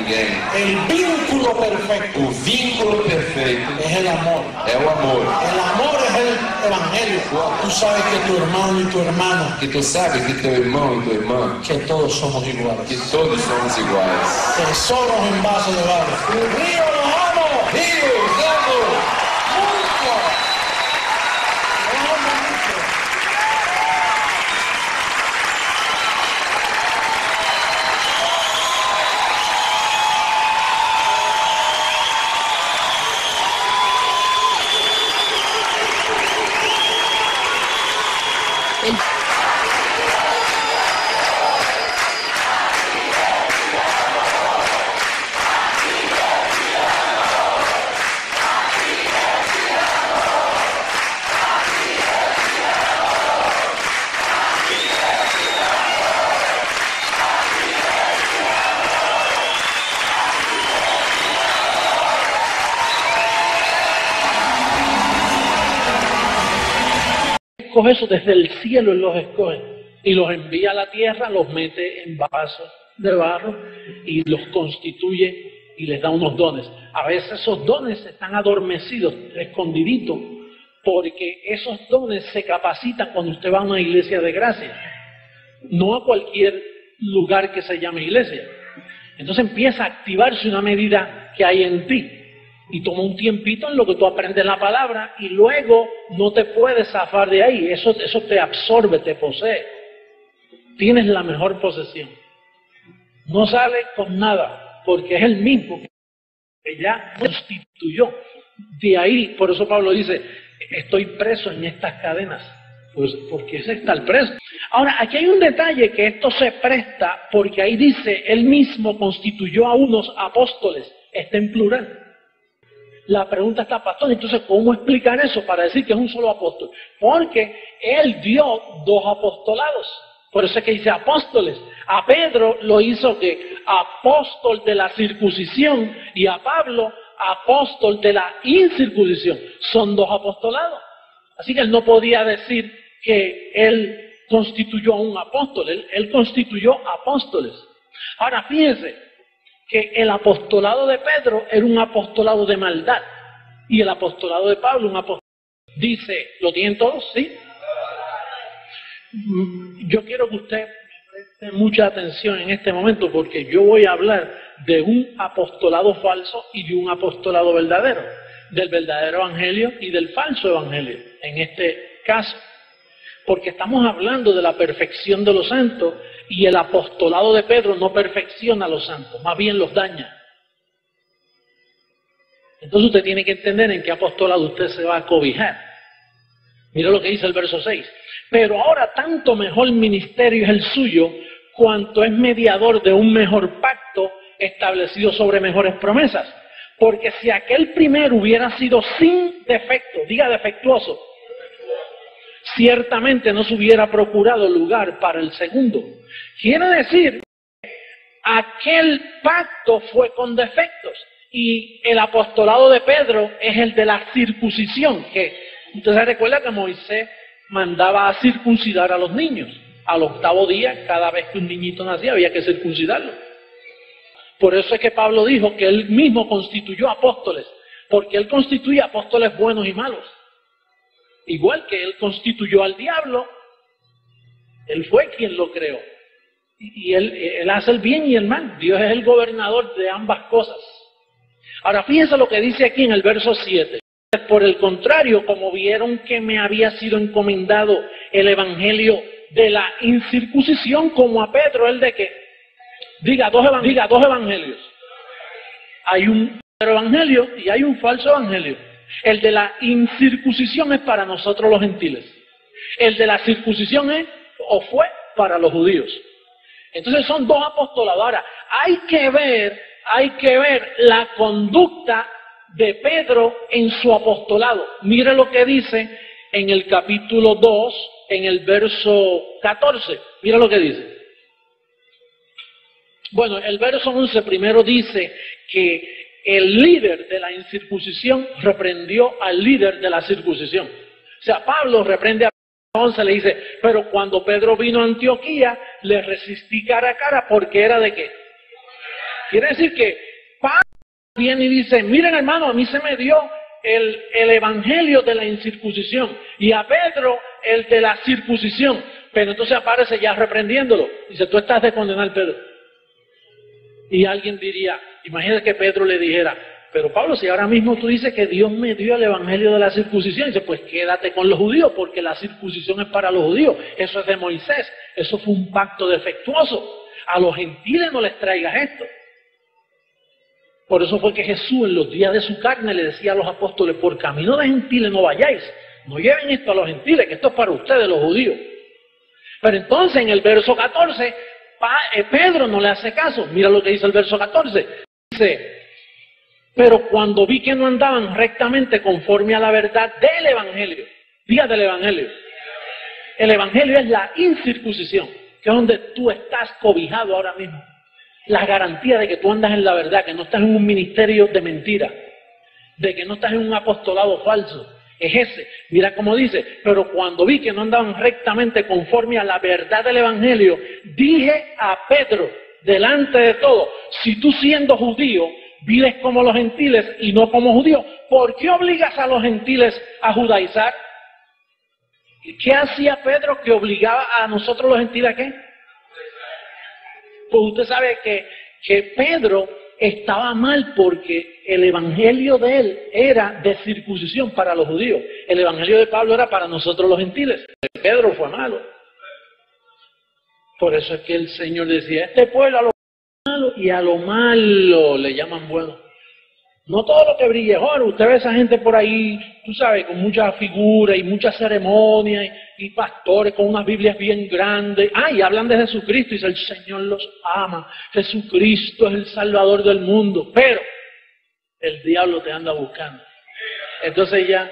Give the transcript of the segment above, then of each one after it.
ninguém. El vínculo perfecto O vínculo perfeito es el amor. é o amor. El amor es el evangelio. Tú sabes que tu hermano y tu hermana, Que tu sabe que teu irmão e tua irmã, que todos somos iguales. que todos somos iguais. Que somos en vaso de barro. ¡Río, los amo! Rio, vamos! ¡Mucho! Los amo mucho. Coge eso desde el cielo, Él los escoge y los envía a la tierra, los mete en vasos de barro y los constituye y les da unos dones. A veces esos dones están adormecidos, escondiditos, porque esos dones se capacitan cuando usted va a una iglesia de gracia, no a cualquier lugar que se llame iglesia. Entonces empieza a activarse una medida que hay en ti. Y toma un tiempito en lo que tú aprendes la palabra y luego no te puedes zafar de ahí. Eso te absorbe, te posee. Tienes la mejor posesión. No sale con nada, porque es el mismo que ya constituyó. De ahí, por eso Pablo dice, estoy preso en estas cadenas. Pues porque ese está el preso. Ahora, aquí hay un detalle que esto se presta, porque ahí dice, él mismo constituyó a unos apóstoles. Está en plural. La pregunta está, pastor, entonces, ¿cómo explicar eso para decir que es un solo apóstol? Porque él dio dos apostolados. Por eso es que dice apóstoles. A Pedro lo hizo que apóstol de la circuncisión y a Pablo apóstol de la incircuncisión. Son dos apostolados. Así que él no podía decir que él constituyó a un apóstol. Él constituyó apóstoles. Ahora, fíjense que el apostolado de Pedro era un apostolado de maldad y el apostolado de Pablo un apostolado. Dice, ¿lo tienen todos? ¿Sí? Yo quiero que usted preste mucha atención en este momento porque yo voy a hablar de un apostolado falso y de un apostolado verdadero, del verdadero evangelio y del falso evangelio, en este caso. Porque estamos hablando de la perfección de los santos y el apostolado de Pedro no perfecciona a los santos, más bien los daña. Entonces usted tiene que entender en qué apostolado usted se va a cobijar. Mira lo que dice el verso 6. Pero ahora tanto mejor ministerio es el suyo, cuanto es mediador de un mejor pacto establecido sobre mejores promesas. Porque si aquel primero hubiera sido sin defecto, diga defectuoso, ciertamente no se hubiera procurado lugar para el segundo. Quiere decir, aquel pacto fue con defectos y el apostolado de Pedro es el de la circuncisión, que usted se recuerda que Moisés mandaba a circuncidar a los niños. Al octavo día, cada vez que un niñito nacía, había que circuncidarlo. Por eso es que Pablo dijo que él mismo constituyó apóstoles, porque él constituye apóstoles buenos y malos. Igual que él constituyó al diablo, él fue quien lo creó. Y él hace el bien y el mal. Dios es el gobernador de ambas cosas. Ahora fíjense lo que dice aquí en el verso 7. Por el contrario, como vieron que me había sido encomendado el evangelio de la incircuncisión, como a Pedro, ¿el de qué? Diga dos evangelios. Hay un evangelio y hay un falso evangelio. El de la incircuncisión es para nosotros los gentiles. El de la circuncisión es o fue para los judíos. Entonces son dos apostolados. Ahora, hay que ver la conducta de Pedro en su apostolado. Mire lo que dice en el capítulo 2, en el verso 14. Mira lo que dice. Bueno, el verso 11 primero dice que el líder de la incircuncisión reprendió al líder de la circuncisión. O sea, Pablo reprende a 11, le dice, pero cuando Pedro vino a Antioquía, le resistí cara a cara porque era de qué? Quiere decir que Pablo viene y dice, miren hermano, a mí se me dio el evangelio de la incircuncisión y a Pedro el de la circuncisión. Pero entonces aparece ya reprendiéndolo. Dice, tú estás de condenar, Pedro. Y alguien diría, imagínate que Pedro le dijera, pero Pablo, si ahora mismo tú dices que Dios me dio el evangelio de la circuncisión, dice, pues quédate con los judíos, porque la circuncisión es para los judíos. Eso es de Moisés. Eso fue un pacto defectuoso. A los gentiles no les traigas esto. Por eso fue que Jesús en los días de su carne le decía a los apóstoles, por camino de gentiles no vayáis, no lleven esto a los gentiles, que esto es para ustedes los judíos. Pero entonces en el verso 14, Pedro no le hace caso. Mira lo que dice el verso 14. Dice, pero cuando vi que no andaban rectamente conforme a la verdad del evangelio, diga del evangelio. El evangelio es la incircuncisión, que es donde tú estás cobijado ahora mismo. La garantía de que tú andas en la verdad, que no estás en un ministerio de mentira, de que no estás en un apostolado falso. Es ese. Mira cómo dice, pero cuando vi que no andaban rectamente conforme a la verdad del evangelio, dije a Pedro, delante de todo, si tú siendo judío, vives como los gentiles y no como judíos, ¿por qué obligas a los gentiles a judaizar? ¿Qué hacía Pedro que obligaba a nosotros los gentiles a qué? Pues usted sabe que Pedro estaba mal porque el evangelio de él era de circuncisión para los judíos. El evangelio de Pablo era para nosotros los gentiles. Pedro fue malo. Por eso es que el Señor decía, este pueblo a lo malo y a lo malo le llaman bueno. No todo lo que brille es oro. Usted ve a esa gente por ahí, tú sabes, con muchas figuras y muchas ceremonias y pastores con unas Biblias bien grandes. Y hablan de Jesucristo y dice, el Señor los ama. Jesucristo es el Salvador del mundo. Pero el diablo te anda buscando. Entonces ya,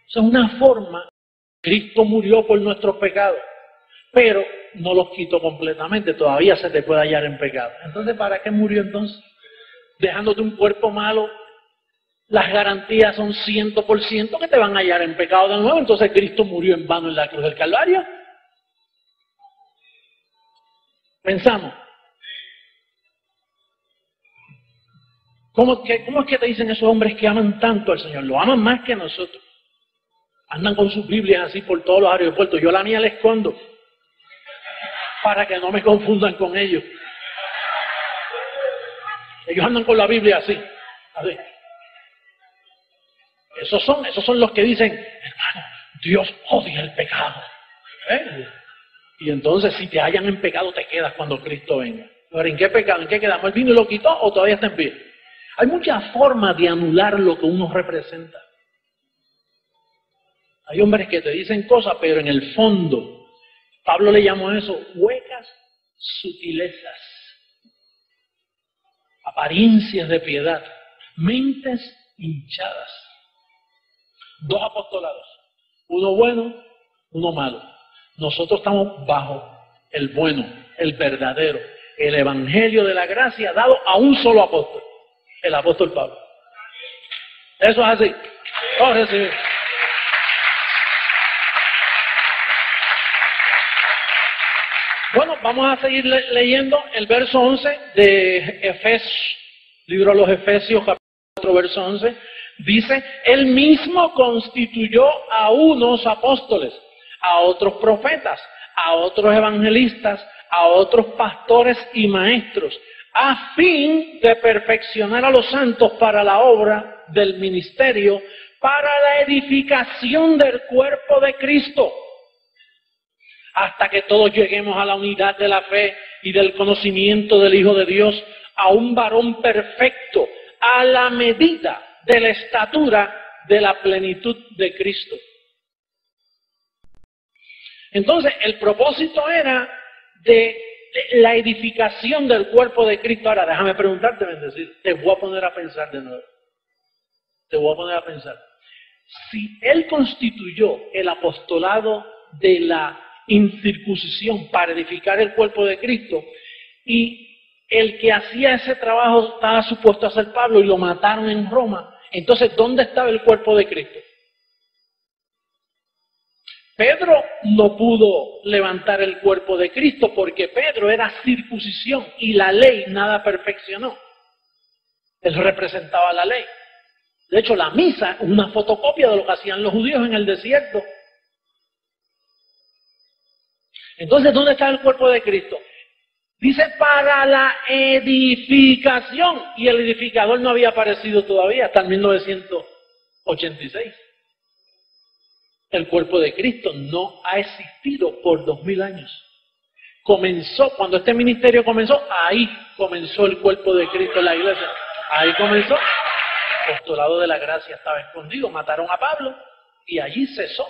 esa es una forma. Cristo murió por nuestros pecados, pero no los quitó completamente, todavía se te puede hallar en pecado. Entonces, ¿para qué murió entonces? Dejándote un cuerpo malo, las garantías son 100% que te van a hallar en pecado de nuevo. Entonces Cristo murió en vano en la cruz del Calvario. Pensamos. ¿Cómo es que te dicen esos hombres que aman tanto al Señor? Lo aman más que nosotros. Andan con sus Biblias así por todos los aeropuertos. Yo la mía la escondo para que no me confundan con ellos. Ellos andan con la Biblia así. Así. Esos son los que dicen, hermano, Dios odia el pecado. Y entonces si te hallan en pecado te quedas cuando Cristo venga. Pero ¿en qué pecado? ¿En qué quedamos? ¿El vino y lo quitó o todavía está en pie? Hay muchas formas de anular lo que uno representa. Hay hombres que te dicen cosas, pero en el fondo, Pablo le llamó a eso huecas sutilezas, apariencias de piedad, mentes hinchadas. Dos apostolados, uno bueno, uno malo. Nosotros estamos bajo el bueno, el verdadero, el evangelio de la gracia dado a un solo apóstol, el apóstol Pablo. Eso es así. Vamos a recibir. Bueno, vamos a seguir leyendo el verso 11 de Efesios, libro de los Efesios, capítulo 4, verso 11. Dice, Él mismo constituyó a unos apóstoles, a otros profetas, a otros evangelistas, a otros pastores y maestros, a fin de perfeccionar a los santos para la obra del ministerio, para la edificación del cuerpo de Cristo, hasta que todos lleguemos a la unidad de la fe y del conocimiento del Hijo de Dios, a un varón perfecto, a la medida de la estatura de la plenitud de Cristo. Entonces, el propósito era de la edificación del cuerpo de Cristo. Ahora, déjame preguntarte, bendecir, te voy a poner a pensar de nuevo. Te voy a poner a pensar. Si Él constituyó el apostolado de la incircuncisión para edificar el cuerpo de Cristo, y el que hacía ese trabajo estaba supuesto a ser Pablo y lo mataron en Roma, entonces ¿dónde estaba el cuerpo de Cristo? Pedro no pudo levantar el cuerpo de Cristo porque Pedro era circuncisión y la ley nada perfeccionó. Él representaba la ley. De hecho, la misa es una fotocopia de lo que hacían los judíos en el desierto. Entonces, ¿dónde está el cuerpo de Cristo? Dice para la edificación, y el edificador no había aparecido todavía hasta el 1986. El cuerpo de Cristo no ha existido por 2000 años. Comenzó, cuando este ministerio comenzó, ahí comenzó el cuerpo de Cristo en la iglesia. Ahí comenzó. El apostolado de la gracia estaba escondido. Mataron a Pablo y allí cesó.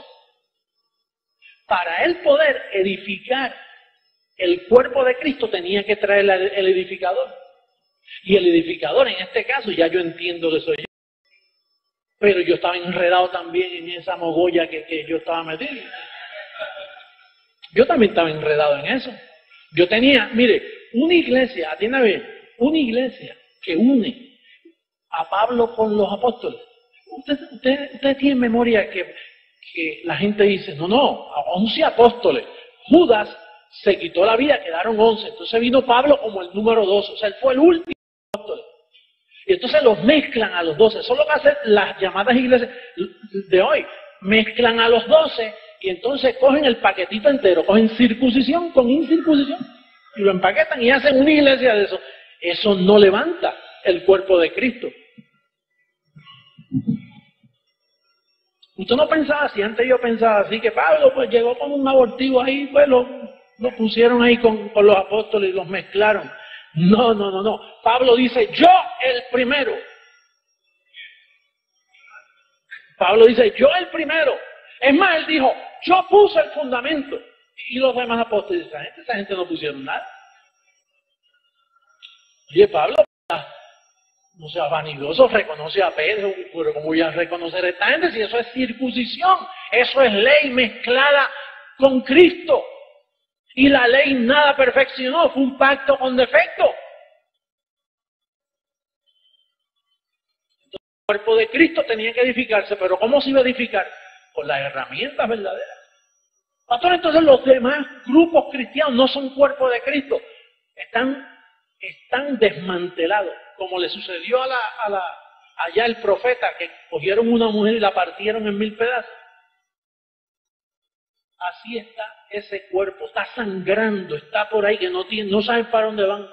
Para él poder edificar el cuerpo de Cristo tenía que traer el edificador. Y el edificador en este caso, ya yo entiendo que soy yo. Pero yo estaba enredado también en esa mogolla que yo estaba metido. Yo también estaba enredado en eso. Yo tenía, mire, una iglesia, atienda bien, una iglesia que une a Pablo con los apóstoles. Usted tiene memoria que la gente dice, no, 11 apóstoles. Judas se quitó la vida, quedaron 11. Entonces vino Pablo como el número 12. O sea, él fue el último apóstol. Y entonces los mezclan a los 12. Eso es lo que hacen las llamadas iglesias de hoy. Mezclan a los 12 y entonces cogen el paquetito entero. Cogen circuncisión con incircuncisión y lo empaquetan y hacen una iglesia de eso. Eso no levanta el cuerpo de Cristo. Usted no pensaba así. Antes yo pensaba así, que Pablo pues llegó con un abortivo ahí, pues lo pusieron ahí con los apóstoles y los mezclaron. No. Pablo dice, yo el primero. Pablo dice, yo el primero. Es más, él dijo, yo puse el fundamento. Y los demás apóstoles, esa gente no pusieron nada. Oye, Pablo, no sea vanidoso, reconoce a Pedro, pero ¿cómo voy a reconocer a esta gente si eso es circuncisión? Eso es ley mezclada con Cristo. Y la ley nada perfeccionó, fue un pacto con defecto. Entonces, el cuerpo de Cristo tenía que edificarse, pero ¿cómo se iba a edificar? Con las herramientas verdaderas. Pastor, entonces los demás grupos cristianos no son cuerpo de Cristo. Están desmantelados, como le sucedió allá el profeta, que cogieron una mujer y la partieron en 1000 pedazos. Así está ese cuerpo, está sangrando, está por ahí que no saben para dónde van.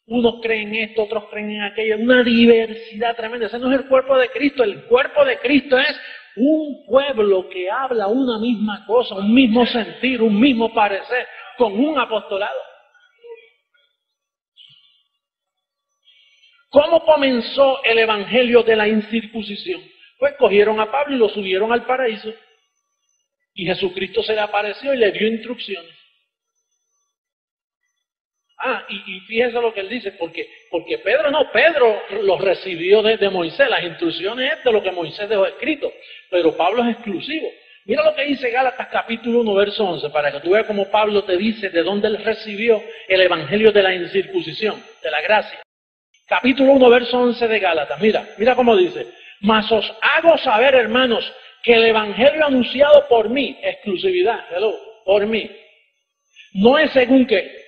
Unos creen esto, otros creen en aquello, una diversidad tremenda. Ese no es el cuerpo de Cristo. El cuerpo de Cristo es un pueblo que habla una misma cosa, un mismo sentir, un mismo parecer, con un apostolado. ¿Cómo comenzó el evangelio de la incircuncisión? Pues cogieron a Pablo y lo subieron al paraíso. Y Jesucristo se le apareció y le dio instrucciones. Y fíjese lo que él dice, porque Pedro lo recibió desde Moisés. Las instrucciones es de lo que Moisés dejó escrito, pero Pablo es exclusivo. Mira lo que dice Gálatas capítulo 1, verso 11, para que tú veas cómo Pablo te dice de dónde él recibió el evangelio de la incircuncisión, de la gracia. Capítulo 1, verso 11 de Gálatas. Mira cómo dice. Mas os hago saber, hermanos, que el evangelio anunciado por mí, exclusividad, por mí, no es según que,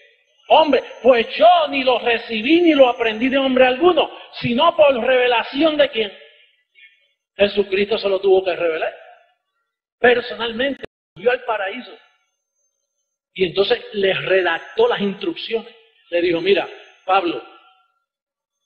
hombre, pues yo ni lo recibí ni lo aprendí de hombre alguno, sino por revelación de quién. Jesucristo se lo tuvo que revelar. Personalmente, subió al paraíso. Y entonces les redactó las instrucciones. Le dijo, mira, Pablo,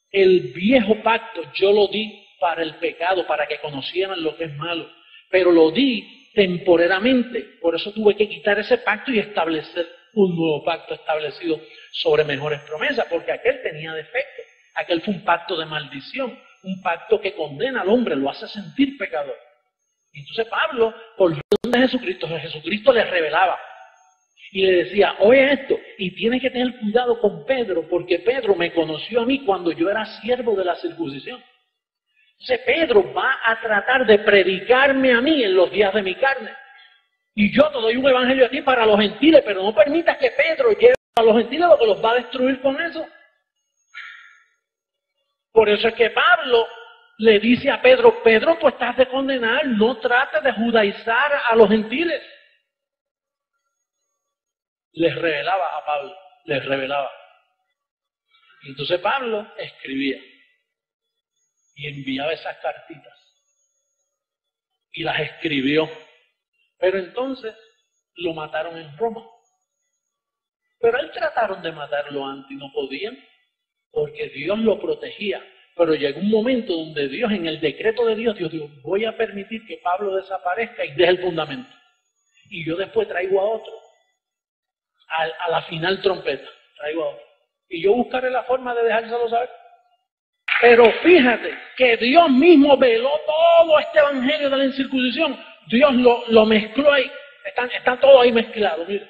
el viejo pacto yo lo di para el pecado, para que conocieran lo que es malo. Pero lo di temporariamente. Por eso tuve que quitar ese pacto y establecer un nuevo pacto establecido sobre mejores promesas, porque aquel tenía defecto. Aquel fue un pacto de maldición, un pacto que condena al hombre, lo hace sentir pecador. Y entonces Pablo, por donde Jesucristo le revelaba y le decía, oye esto, y tienes que tener cuidado con Pedro, porque Pedro me conoció a mí cuando yo era siervo de la circuncisión. Entonces Pedro va a tratar de predicarme a mí en los días de mi carne. Y yo te doy un evangelio a ti para los gentiles, pero no permitas que Pedro lleve a los gentiles lo que los va a destruir con eso. Por eso es que Pablo le dice a Pedro, Pedro, tú estás de condenar, no trates de judaizar a los gentiles. Les revelaba a Pablo, les revelaba. Y entonces Pablo escribía y enviaba esas cartitas y las escribió. Pero entonces lo mataron en Roma. Pero él trataron de matarlo antes y no podían, porque Dios lo protegía. Pero llegó un momento donde Dios, en el decreto de Dios, Dios dijo, voy a permitir que Pablo desaparezca y deje el fundamento. Y yo después traigo a otro. A la final trompeta, traigo a otro. Y yo buscaré la forma de dejárselo saber. Pero fíjate que Dios mismo veló todo este evangelio de la incircuncisión. Dios lo mezcló ahí. Está todo ahí mezclado, mira.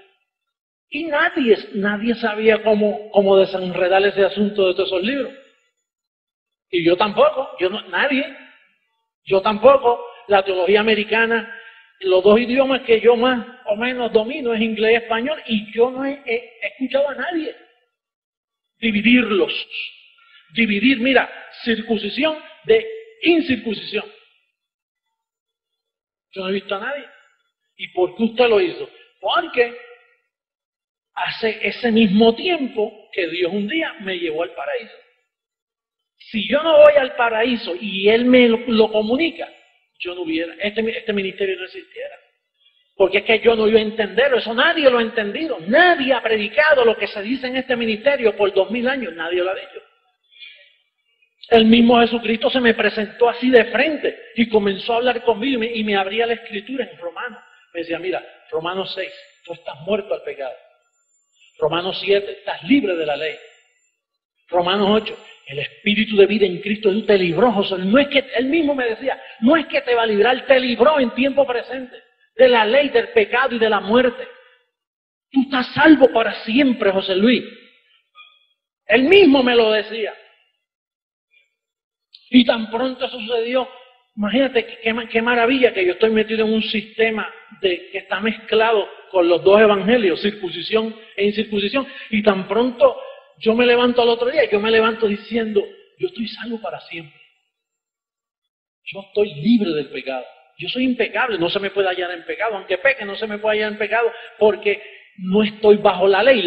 Y nadie sabía cómo desenredar ese asunto de todos esos libros. Y yo tampoco, nadie. Yo tampoco. La teología americana, los dos idiomas que yo más o menos domino es inglés y español, y yo no he escuchado a nadie dividirlos. Dividir, mira, circuncisión de incircuncisión. Yo no he visto a nadie. ¿Y por qué usted lo hizo? Porque hace ese mismo tiempo que Dios un día me llevó al paraíso. Si yo no voy al paraíso y Él me lo comunica, yo no hubiera, este ministerio no existiera. Porque es que yo no iba a entenderlo, eso nadie lo ha entendido. Nadie ha predicado lo que se dice en este ministerio por 2000 años, nadie lo ha dicho. El mismo Jesucristo se me presentó así de frente y comenzó a hablar conmigo y me abría la escritura en Romanos. Me decía, mira, Romanos 6, tú estás muerto al pecado. Romanos 7, estás libre de la ley. Romanos 8, el espíritu de vida en Cristo Jesús te libró, José. No es que, él mismo me decía, no es que te va a librar, te libró en tiempo presente de la ley, del pecado y de la muerte. Tú estás salvo para siempre, José Luis. Él mismo me lo decía. Y tan pronto eso sucedió, imagínate qué maravilla que yo estoy metido en un sistema que está mezclado con los dos evangelios, circuncisión e incircuncisión, y tan pronto yo me levanto al otro día, yo me levanto diciendo, yo estoy salvo para siempre. Yo estoy libre del pecado. Yo soy impecable, no se me puede hallar en pecado, aunque peque no se me puede hallar en pecado, porque no estoy bajo la ley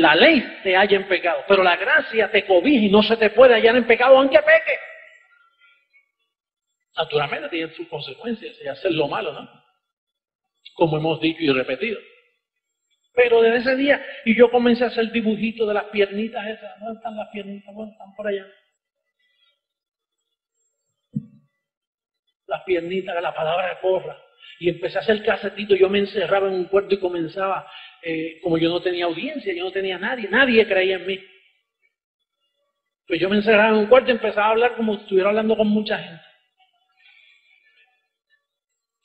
te halla en pecado, pero la gracia te cobija y no se te puede hallar en pecado aunque peque. Naturalmente tienen sus consecuencias y hacer lo malo, ¿no? Como hemos dicho y repetido. Pero desde ese día, y yo comencé a hacer dibujitos de las piernitas esas. ¿Dónde están las piernitas? Bueno, están por allá. Las piernitas de la palabra corra. Y empecé a hacer casetitos, yo me encerraba en un cuarto y comenzaba, como yo no tenía audiencia, yo no tenía nadie creía en mí. Pues yo me encerraba en un cuarto y empezaba a hablar como si estuviera hablando con mucha gente.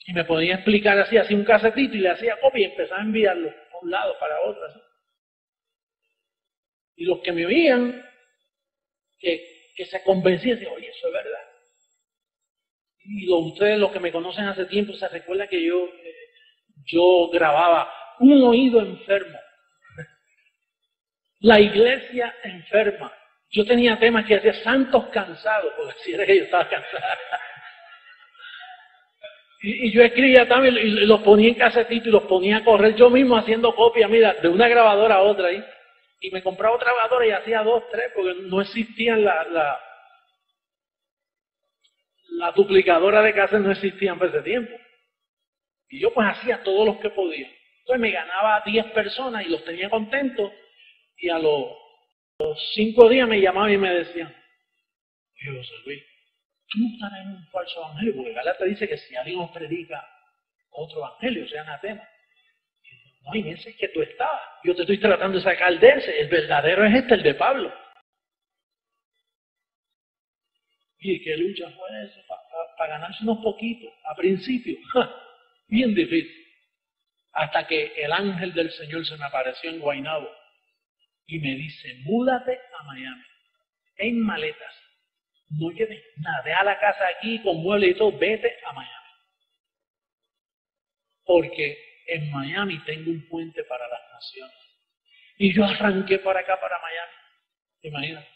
Y me podía explicar así, hacía un casetito y le hacía copia y empezaba a enviarlo a un lado para otro. Así. Y los que me oían, que se convencían, decían, oye, eso es verdad. Y ustedes, los que me conocen hace tiempo, se recuerdan que yo grababa un oído enfermo, la iglesia enferma. Yo tenía temas que hacía santos cansados, porque así era que yo estaba cansado. Y yo escribía también y los ponía en casetito y los ponía a correr yo mismo haciendo copia, mira, de una grabadora a otra ahí. Y me compraba otra grabadora y hacía 2, 3, porque no existían la duplicadora de cassette, no existían por ese tiempo. Y yo pues hacía todos los que podía. Entonces me ganaba a 10 personas y los tenía contentos. Y a los 5 días me llamaban y me decían, yo, José Luis, tú no estás en un falso evangelio, porque Gálatas dice que si alguien os predica otro evangelio, sea anatema. No, en ese es que tú estabas. Yo te estoy tratando de sacar de ese. El verdadero es el de Pablo. ¿Y qué lucha fue eso? Para ganarse unos poquitos, a principio. Bien difícil. Hasta que el ángel del Señor se me apareció en Guaynabo y me dice, múdate a Miami, en maletas. No lleves nada, deja la casa aquí con muebles y todo, vete a Miami. Porque en Miami tengo un puente para las naciones. Y yo arranqué para acá, para Miami. Imagínate.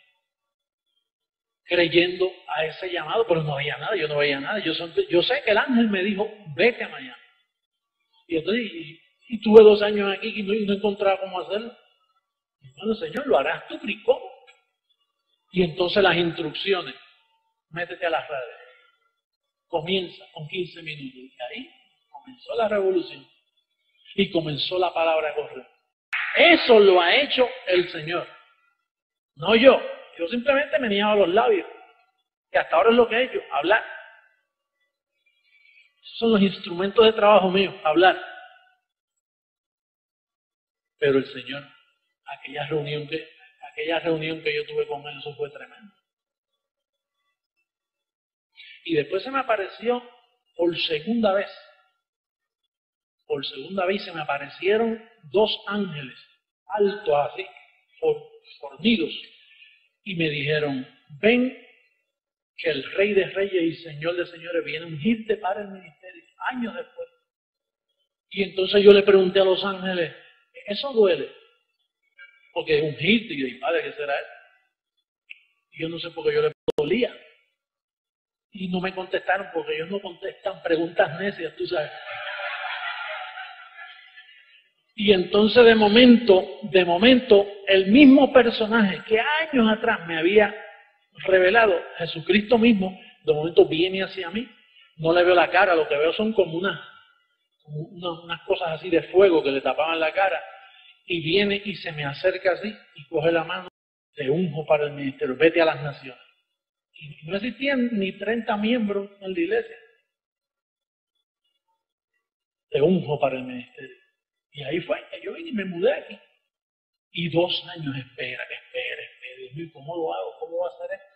creyendo a ese llamado, pero no había nada, yo no veía nada. Yo sé que el ángel me dijo, vete a Miami. Y entonces, y tuve 2 años aquí y no encontraba cómo hacerlo. Bueno, Señor, lo harás tú, pero ¿y cómo? Y entonces las instrucciones, métete a las redes, comienza con 15 minutos. Y ahí comenzó la revolución. Y comenzó la palabra a correr. Eso lo ha hecho el Señor, no yo. Yo simplemente me niaba los labios. Y hasta ahora es lo que he hecho, hablar. Esos son los instrumentos de trabajo mío, hablar. Pero el Señor, aquella reunión que yo tuve con Él, eso fue tremendo. Y después se me apareció por segunda vez. Por segunda vez se me aparecieron 2 ángeles, altos así, fornidos. Y me dijeron, ven que el Rey de Reyes y Señor de Señores viene a ungirte para el ministerio, años después. Y entonces yo le pregunté a los ángeles, ¿eso duele? Porque ungirte, y yo dije, Padre, ¿qué será eso? Y yo no sé por qué yo le dolía. Y no me contestaron porque ellos no contestan preguntas necias, tú sabes. Y entonces de momento, el mismo personaje que años atrás me había revelado, Jesucristo mismo, de momento viene hacia mí. No le veo la cara, lo que veo son como unas cosas así de fuego que le tapaban la cara. Y viene y se me acerca así y coge la mano, te unjo para el ministerio, vete a las naciones. Y no existían ni 30 miembros en la iglesia. Te unjo para el ministerio. Y ahí fue que yo vine y me mudé aquí. Y 2 años, espera. ¿Y cómo lo hago? ¿Cómo voy a hacer esto?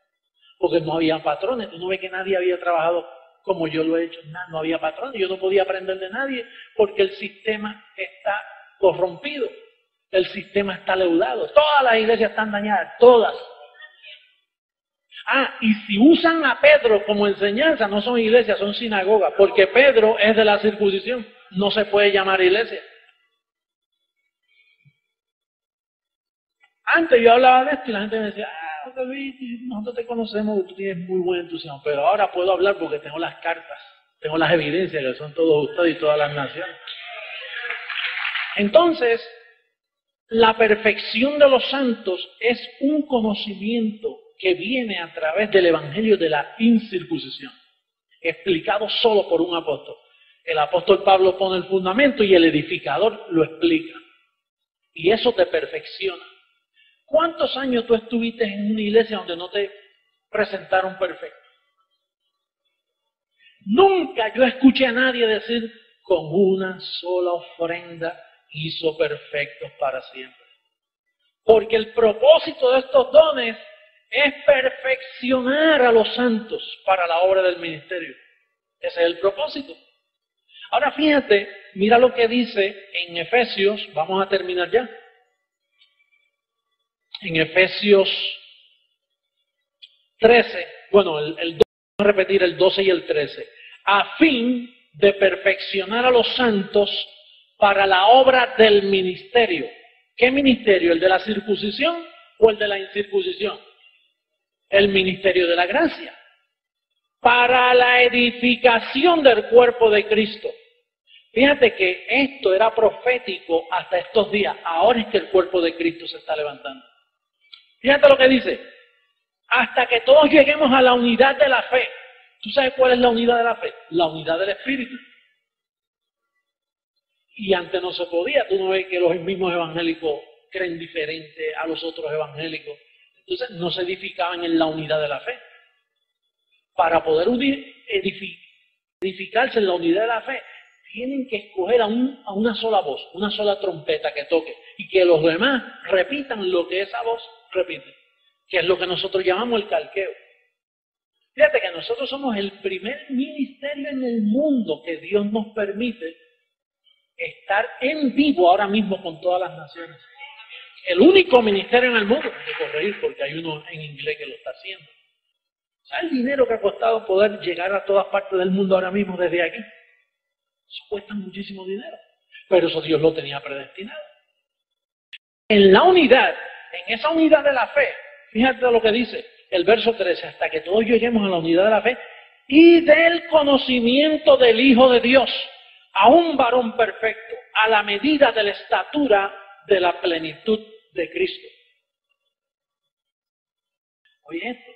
Porque no había patrones. Tú no ves que nadie había trabajado como yo lo he hecho. No había patrones. Yo no podía aprender de nadie porque el sistema está corrompido. El sistema está leudado. Todas las iglesias están dañadas. Todas. Y si usan a Pedro como enseñanza, no son iglesias, son sinagogas. Porque Pedro es de la circuncisión. No se puede llamar iglesia. Antes yo hablaba de esto y la gente me decía, David, nosotros te conocemos, tú tienes muy buen entusiasmo, pero ahora puedo hablar porque tengo las cartas, tengo las evidencias que son todos ustedes y todas las naciones. Entonces, la perfección de los santos es un conocimiento que viene a través del evangelio de la incircuncisión, explicado solo por un apóstol. El apóstol Pablo pone el fundamento y el edificador lo explica. Y eso te perfecciona. ¿Cuántos años tú estuviste en una iglesia donde no te presentaron perfecto? Nunca yo escuché a nadie decir, con una sola ofrenda hizo perfectos para siempre. Porque el propósito de estos dones es perfeccionar a los santos para la obra del ministerio. Ese es el propósito. Ahora fíjate, mira lo que dice en Efesios, vamos a terminar ya. En Efesios 13, bueno, vamos a repetir el 12 y el 13, a fin de perfeccionar a los santos para la obra del ministerio. ¿Qué ministerio? ¿El de la circuncisión o el de la incircuncisión? El ministerio de la gracia. Para la edificación del cuerpo de Cristo. Fíjate que esto era profético hasta estos días. Ahora es que el cuerpo de Cristo se está levantando. Fíjate lo que dice. Hasta que todos lleguemos a la unidad de la fe. ¿Tú sabes cuál es la unidad de la fe? La unidad del Espíritu. Y antes no se podía. Tú no ves que los mismos evangélicos creen diferente a los otros evangélicos. Entonces no se edificaban en la unidad de la fe. Para poder edificarse en la unidad de la fe, tienen que escoger a una sola voz, una sola trompeta que toque, y que los demás repitan lo que esa voz repite, que es lo que nosotros llamamos el calqueo. Fíjate que nosotros somos el primer ministerio en el mundo que Dios nos permite estar en vivo ahora mismo con todas las naciones. El único ministerio en el mundo, hay que corregir porque hay uno en inglés que lo está haciendo. ¿Sabes el dinero que ha costado poder llegar a todas partes del mundo ahora mismo desde aquí? Eso cuesta muchísimo dinero, pero eso Dios lo tenía predestinado. En la unidad, en esa unidad de la fe, fíjate lo que dice, el verso 13, hasta que todos lleguemos a la unidad de la fe y del conocimiento del Hijo de Dios, a un varón perfecto, a la medida de la estatura de la plenitud de Cristo. Oye esto,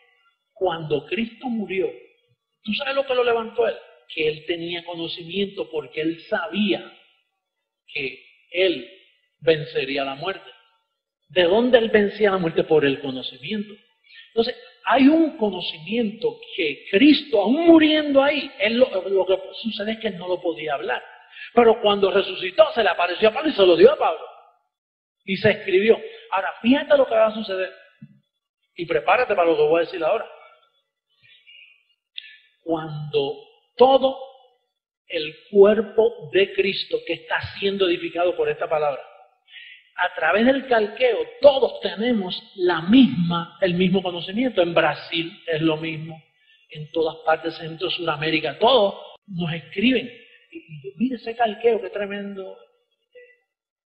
cuando Cristo murió, ¿tú sabes lo que lo levantó él? Que él tenía conocimiento porque él sabía que él vencería la muerte. ¿De dónde él vencía la muerte? Por el conocimiento. Entonces, hay un conocimiento que Cristo, aún muriendo ahí, lo que sucede es que él no lo podía hablar. Pero cuando resucitó, se le apareció a Pablo y se lo dio a Pablo. Y se escribió. Ahora, fíjate lo que va a suceder. Y prepárate para lo que voy a decir ahora. Cuando todo el cuerpo de Cristo que está siendo edificado por esta palabra, a través del calqueo, todos tenemos el mismo conocimiento. En Brasil es lo mismo, en todas partes, Centro, Sudamérica, todos nos escriben. Y mire ese calqueo, qué tremendo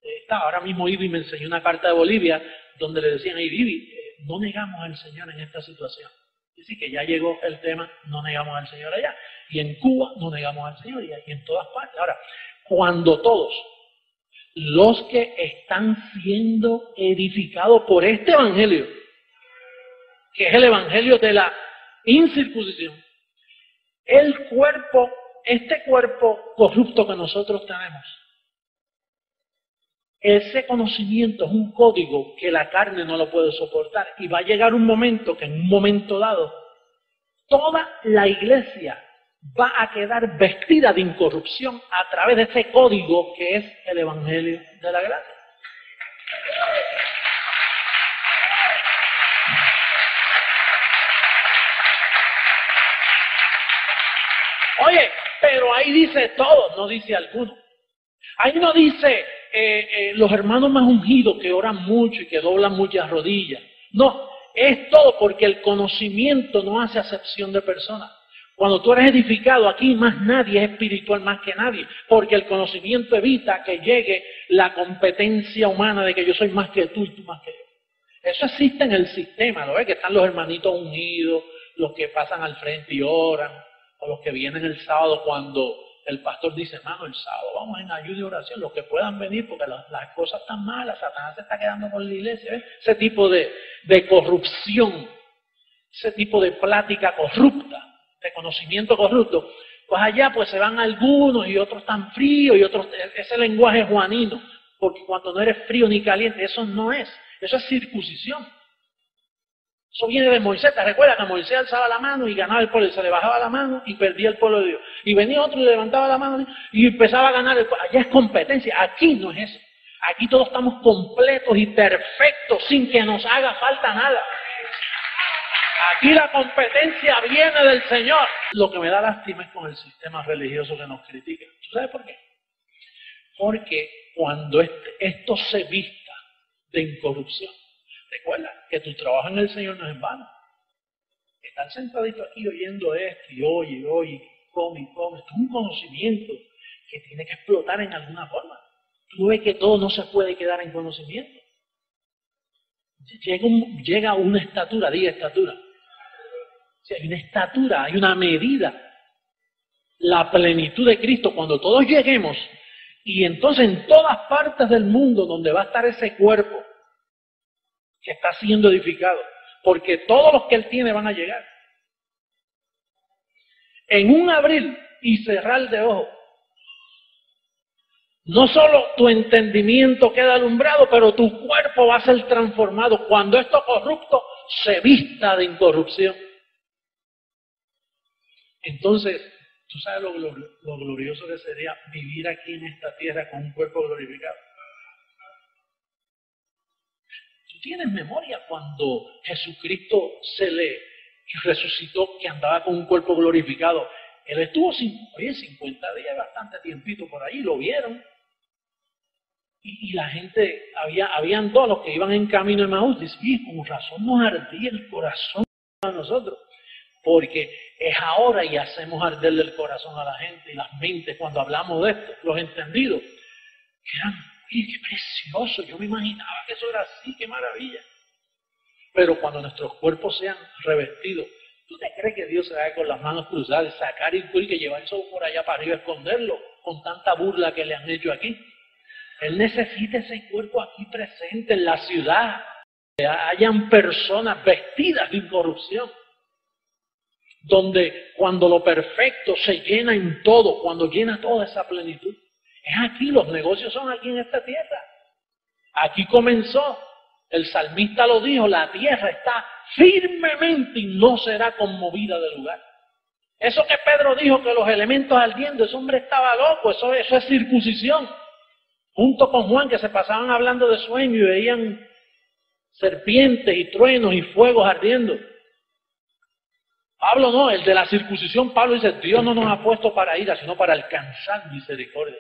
está. Ahora mismo Ibi me enseñó una carta de Bolivia donde le decían, hey, Ibi, no negamos al Señor en esta situación. Dice que ya llegó el tema, no negamos al Señor allá. Y en Cuba no negamos al Señor, y en todas partes. Ahora, cuando todos los que están siendo edificados por este evangelio, que es el evangelio de la incircuncisión, este cuerpo corrupto que nosotros tenemos, ese conocimiento es un código que la carne no lo puede soportar, y va a llegar un momento que en un momento dado toda la iglesia va a quedar vestida de incorrupción a través de ese código que es el evangelio de la gracia. Oye, pero ahí dice todo, no dice alguno. Ahí no dice los hermanos más ungidos que oran mucho y que doblan muchas rodillas. No, es todo, porque el conocimiento no hace acepción de personas. Cuando tú eres edificado, aquí más nadie es espiritual más que nadie, porque el conocimiento evita que llegue la competencia humana de que yo soy más que tú y tú más que yo. Eso existe en el sistema, ¿lo ves? Que están los hermanitos unidos, los que pasan al frente y oran, o los que vienen el sábado cuando el pastor dice, hermano, el sábado vamos en ayuno y oración, los que puedan venir porque las cosas están malas, Satanás se está quedando con la iglesia, ¿ves? Ese tipo de corrupción, ese tipo de plática corrupta, de conocimiento corrupto, pues allá pues se van algunos y otros están fríos y otros, ese lenguaje juanino, porque cuando no eres frío ni caliente, eso no es, eso es circuncisión. Eso viene de Moisés. ¿Te recuerdas que Moisés alzaba la mano y ganaba el pueblo? Y se le bajaba la mano y perdía el pueblo de Dios. Y venía otro y le levantaba la mano y empezaba a ganar el pueblo. Allá es competencia. Aquí no es eso. Aquí todos estamos completos y perfectos sin que nos haga falta nada. Aquí la competencia viene del Señor. Lo que me da lástima es con el sistema religioso que nos critica. ¿Tú sabes por qué? Porque cuando esto se vista de incorrupción, recuerda que tu trabajo en el Señor no es en vano. Estar sentadito aquí oyendo esto y oye, come. Esto es un conocimiento que tiene que explotar en alguna forma. Tú ves que todo no se puede quedar en conocimiento. Llega una estatura, diga estatura. Si hay una estatura, hay una medida. La plenitud de Cristo, cuando todos lleguemos, y entonces en todas partes del mundo donde va a estar ese cuerpo que está siendo edificado, porque todos los que Él tiene van a llegar. En un abrir y cerrar de ojos, no solo tu entendimiento queda alumbrado, pero tu cuerpo va a ser transformado cuando esto corrupto se vista de incorrupción. Entonces, ¿tú sabes lo glorioso que sería vivir aquí en esta tierra con un cuerpo glorificado? ¿Tú tienes memoria cuando Jesucristo se le resucitó, que andaba con un cuerpo glorificado? Él estuvo 50 días, bastante tiempito por ahí, lo vieron. Y la gente, habían todos los que iban en camino de Emaús, dicen, con razón nos ardía el corazón a nosotros. Porque es ahora y hacemos arderle el corazón a la gente y las mentes cuando hablamos de esto, los entendidos. Que eran, oye, qué precioso, yo me imaginaba que eso era así, qué maravilla. Pero cuando nuestros cuerpos sean revestidos, ¿tú te crees que Dios se va a ir con las manos cruzadas, sacar y que llevar eso por allá para arriba, esconderlo, con tanta burla que le han hecho aquí? Él necesita ese cuerpo aquí presente en la ciudad, que hayan personas vestidas de incorrupción, donde cuando lo perfecto se llena en todo, cuando llena toda esa plenitud. Es aquí, los negocios son aquí en esta tierra. Aquí comenzó, el salmista lo dijo, la tierra está firmemente y no será conmovida del lugar. Eso que Pedro dijo, que los elementos ardiendo, ese hombre estaba loco, eso es circuncisión. Junto con Juan, que se pasaban hablando de sueño y veían serpientes y truenos y fuegos ardiendo. Pablo no, el de la circuncisión, Pablo dice, Dios no nos ha puesto para ira, sino para alcanzar misericordia.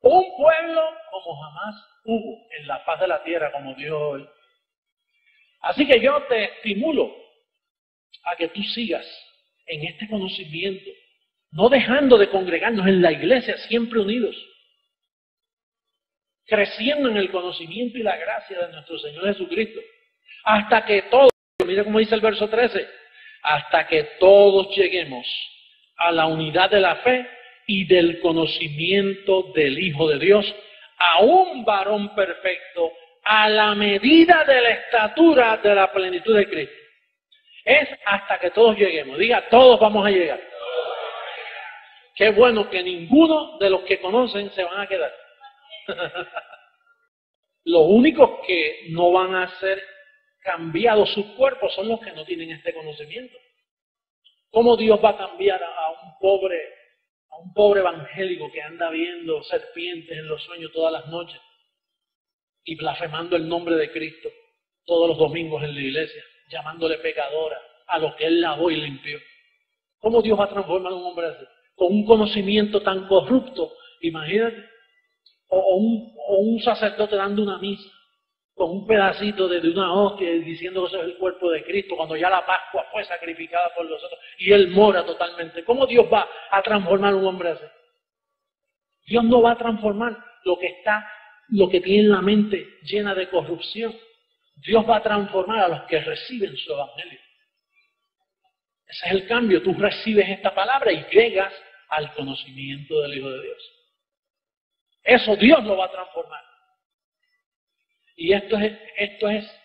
Un pueblo como jamás hubo en la faz de la tierra como Dios hoy. Así que yo te estimulo a que tú sigas en este conocimiento, no dejando de congregarnos en la iglesia, siempre unidos, creciendo en el conocimiento y la gracia de nuestro Señor Jesucristo, hasta que todos, mira cómo dice el verso 13, hasta que todos lleguemos a la unidad de la fe y del conocimiento del Hijo de Dios, a un varón perfecto, a la medida de la estatura de la plenitud de Cristo. Es hasta que todos lleguemos. Diga, todos vamos a llegar. Qué bueno que ninguno de los que conocen se van a quedar. Los únicos que no van a ser cambiados sus cuerpos son los que no tienen este conocimiento. ¿Cómo Dios va a cambiar a un pobre evangélico que anda viendo serpientes en los sueños todas las noches y blasfemando el nombre de Cristo todos los domingos en la iglesia, llamándole pecadora a lo que Él lavó y limpió? ¿Cómo Dios va a transformar a un hombre así? Con un conocimiento tan corrupto, imagínate. O un sacerdote dando una misa con un pedacito de una hostia y diciendo que eso es el cuerpo de Cristo, cuando ya la Pascua fue sacrificada por nosotros y Él mora totalmente. ¿Cómo Dios va a transformar a un hombre así? Dios no va a transformar lo que tiene la mente llena de corrupción. Dios va a transformar a los que reciben su evangelio. Ese es el cambio. Tú recibes esta palabra y llegas al conocimiento del Hijo de Dios. Eso Dios lo va a transformar. Y esto es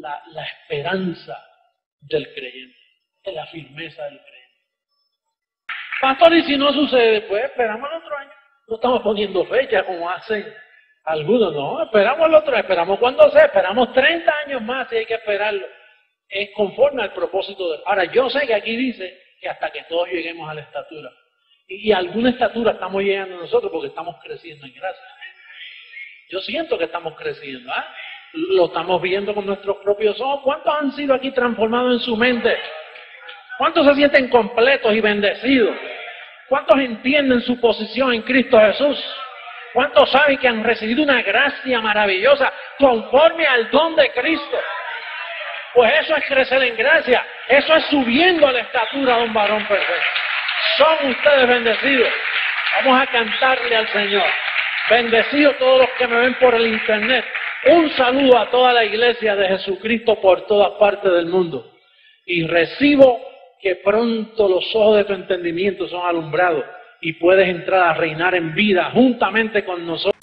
la esperanza del creyente, es la firmeza del creyente. Pastor, y si no sucede, pues esperamos el otro año. No estamos poniendo fecha como hacen algunos, no, esperamos el otro año, esperamos cuando sea, esperamos 30 años más si hay que esperarlo. Es conforme al propósito de... Ahora, yo sé que aquí dice que hasta que todos lleguemos a la estatura. Y a alguna estatura estamos llegando nosotros porque estamos creciendo en gracia. Yo siento que estamos creciendo, ¿ah? Lo estamos viendo con nuestros propios ojos. ¿Cuántos han sido aquí transformados en su mente? ¿Cuántos se sienten completos y bendecidos? ¿Cuántos entienden su posición en Cristo Jesús? ¿Cuántos saben que han recibido una gracia maravillosa conforme al don de Cristo? Pues eso es crecer en gracia. Eso es subiendo a la estatura de un varón perfecto. Son ustedes bendecidos. Vamos a cantarle al Señor. Bendecidos todos los que me ven por el internet. Un saludo a toda la iglesia de Jesucristo por todas partes del mundo. Y recibo que pronto los ojos de tu entendimiento son alumbrados y puedes entrar a reinar en vida juntamente con nosotros.